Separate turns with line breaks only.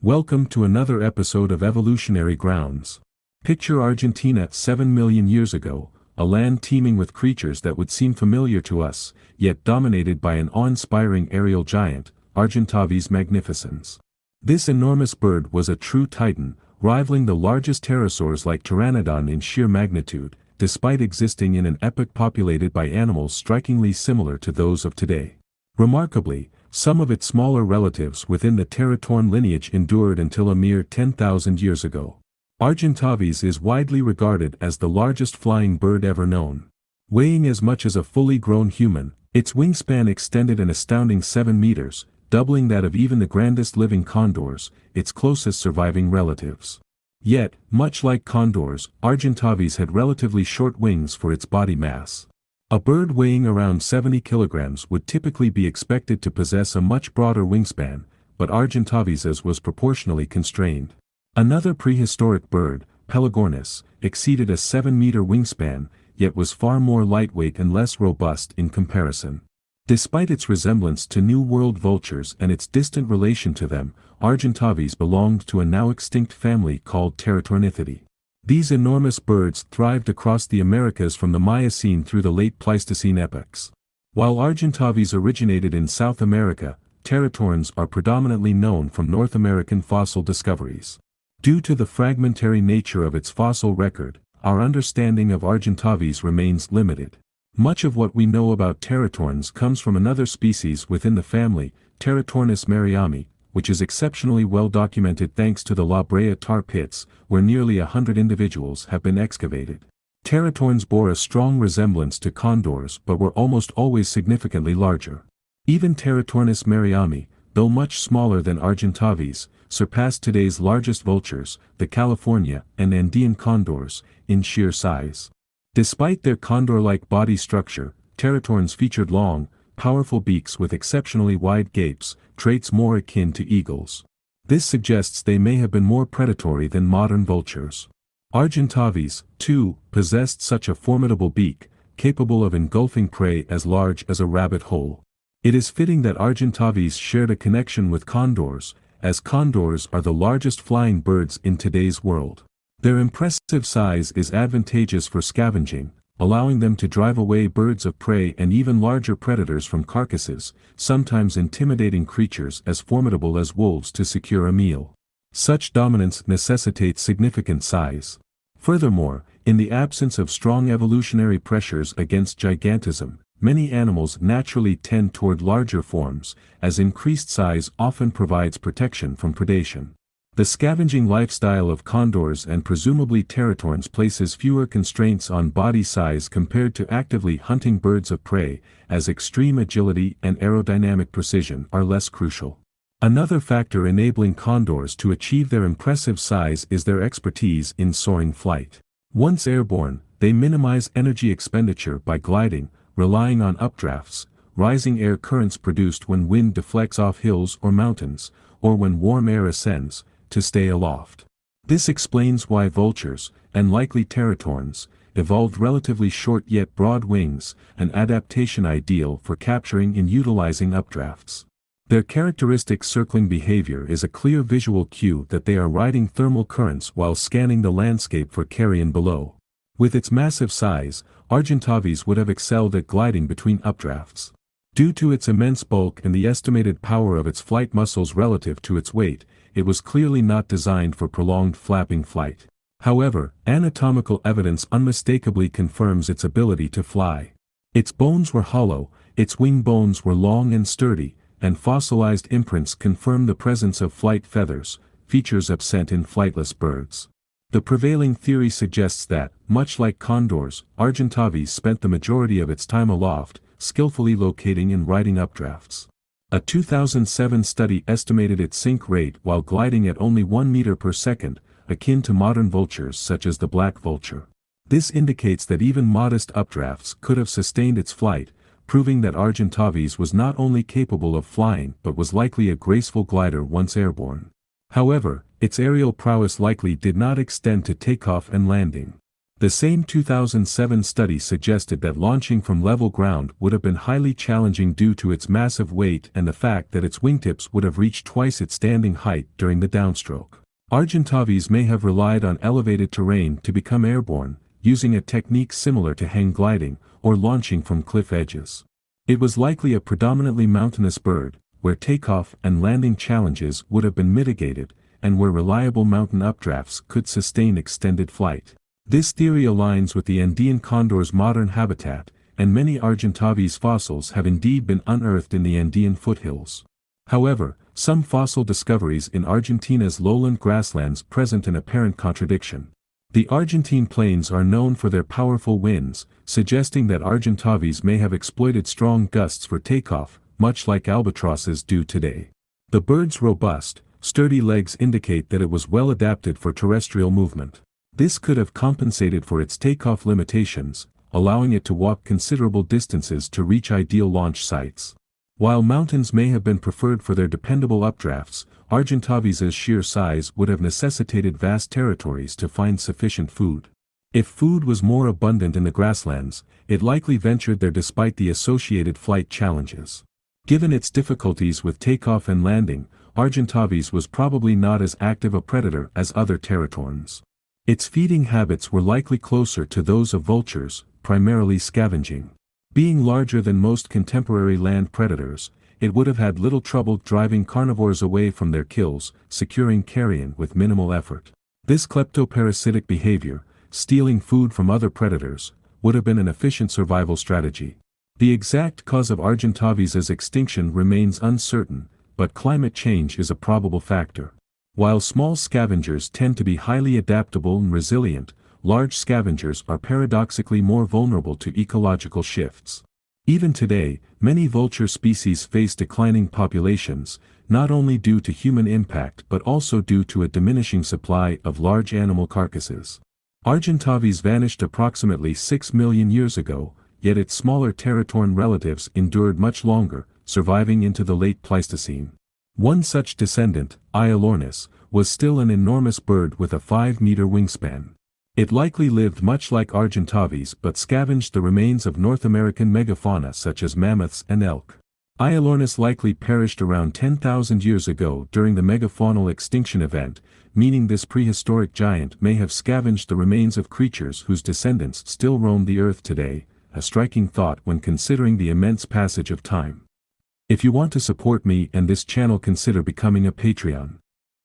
Welcome to another episode of Evolutionary Grounds. Picture Argentina 7 million years ago, a land teeming with creatures that would seem familiar to us, yet dominated by an awe-inspiring aerial giant, Argentavis magnificens. This enormous bird was a true titan, rivaling the largest pterosaurs like Pteranodon in sheer magnitude, despite existing in an epoch populated by animals strikingly similar to those of today. Remarkably, some of its smaller relatives within the Teratorn lineage endured until a mere 10,000 years ago. Argentavis is widely regarded as the largest flying bird ever known. Weighing as much as a fully grown human, its wingspan extended an astounding 7 meters, doubling that of even the grandest living condors, its closest surviving relatives. Yet, much like condors, Argentavis had relatively short wings for its body mass. A bird weighing around 70 kilograms would typically be expected to possess a much broader wingspan, but Argentavis's was proportionally constrained. Another prehistoric bird, Pelagornis, exceeded a 7-meter wingspan, yet was far more lightweight and less robust in comparison. Despite its resemblance to New World vultures and its distant relation to them, Argentavis belonged to a now extinct family called Teratornithidae. These enormous birds thrived across the Americas from the Miocene through the late Pleistocene epochs. While Argentavis originated in South America, Teratorns are predominantly known from North American fossil discoveries. Due to the fragmentary nature of its fossil record, our understanding of Argentavis remains limited. Much of what we know about Teratorns comes from another species within the family, Teratornis mariami, which is exceptionally well documented thanks to the La Brea tar pits, where nearly 100 individuals have been excavated. Teratorns bore a strong resemblance to condors but were almost always significantly larger. Even Teratornis mariami, though much smaller than Argentavis, surpassed today's largest vultures, the California and Andean condors, in sheer size. Despite their condor-like body structure, Teratorns featured long, powerful beaks with exceptionally wide gapes, traits more akin to eagles. This suggests they may have been more predatory than modern vultures. Argentavis, too, possessed such a formidable beak, capable of engulfing prey as large as a rabbit hole. It is fitting that Argentavis shared a connection with condors, as condors are the largest flying birds in today's world. Their impressive size is advantageous for scavenging, allowing them to drive away birds of prey and even larger predators from carcasses, sometimes intimidating creatures as formidable as wolves to secure a meal. Such dominance necessitates significant size. Furthermore, in the absence of strong evolutionary pressures against gigantism, many animals naturally tend toward larger forms, as increased size often provides protection from predation. The scavenging lifestyle of condors and presumably teratorns places fewer constraints on body size compared to actively hunting birds of prey, as extreme agility and aerodynamic precision are less crucial. Another factor enabling condors to achieve their impressive size is their expertise in soaring flight. Once airborne, they minimize energy expenditure by gliding, relying on updrafts, rising air currents produced when wind deflects off hills or mountains, or when warm air ascends, to stay aloft. This explains why vultures, and likely teratorns, evolved relatively short yet broad wings, an adaptation ideal for capturing and utilizing updrafts. Their characteristic circling behavior is a clear visual cue that they are riding thermal currents while scanning the landscape for carrion below. With its massive size, Argentavis would have excelled at gliding between updrafts. Due to its immense bulk and the estimated power of its flight muscles relative to its weight, it was clearly not designed for prolonged flapping flight. However, anatomical evidence unmistakably confirms its ability to fly. Its bones were hollow, its wing bones were long and sturdy, and fossilized imprints confirm the presence of flight feathers, features absent in flightless birds. The prevailing theory suggests that, much like condors, Argentavis spent the majority of its time aloft, skillfully locating and riding updrafts. A 2007 study estimated its sink rate while gliding at only 1 meter per second, akin to modern vultures such as the black vulture. This indicates that even modest updrafts could have sustained its flight, proving that Argentavis was not only capable of flying but was likely a graceful glider once airborne. However, its aerial prowess likely did not extend to takeoff and landing. The same 2007 study suggested that launching from level ground would have been highly challenging due to its massive weight and the fact that its wingtips would have reached twice its standing height during the downstroke. Argentavis may have relied on elevated terrain to become airborne, using a technique similar to hang gliding, or launching from cliff edges. It was likely a predominantly mountainous bird, where takeoff and landing challenges would have been mitigated, and where reliable mountain updrafts could sustain extended flight. This theory aligns with the Andean condor's modern habitat, and many Argentavis fossils have indeed been unearthed in the Andean foothills. However, some fossil discoveries in Argentina's lowland grasslands present an apparent contradiction. The Argentine plains are known for their powerful winds, suggesting that Argentavis may have exploited strong gusts for takeoff, much like albatrosses do today. The bird's robust, sturdy legs indicate that it was well adapted for terrestrial movement. This could have compensated for its takeoff limitations, allowing it to walk considerable distances to reach ideal launch sites. While mountains may have been preferred for their dependable updrafts, Argentavis's sheer size would have necessitated vast territories to find sufficient food. If food was more abundant in the grasslands, it likely ventured there despite the associated flight challenges. Given its difficulties with takeoff and landing, Argentavis was probably not as active a predator as other teratorns. Its feeding habits were likely closer to those of vultures, primarily scavenging. Being larger than most contemporary land predators, it would have had little trouble driving carnivores away from their kills, securing carrion with minimal effort. This kleptoparasitic behavior, stealing food from other predators, would have been an efficient survival strategy. The exact cause of Argentavis's extinction remains uncertain, but climate change is a probable factor. While small scavengers tend to be highly adaptable and resilient, large scavengers are paradoxically more vulnerable to ecological shifts. Even today, many vulture species face declining populations, not only due to human impact but also due to a diminishing supply of large animal carcasses. Argentavis vanished approximately 6 million years ago, yet its smaller teratorn relatives endured much longer, surviving into the late Pleistocene. One such descendant, Iolornis, was still an enormous bird with a 5-meter wingspan. It likely lived much like Argentavis but scavenged the remains of North American megafauna such as mammoths and elk. Iolornis likely perished around 10,000 years ago during the megafaunal extinction event, meaning this prehistoric giant may have scavenged the remains of creatures whose descendants still roam the earth today, a striking thought when considering the immense passage of time. If you want to support me and this channel, consider becoming a Patreon.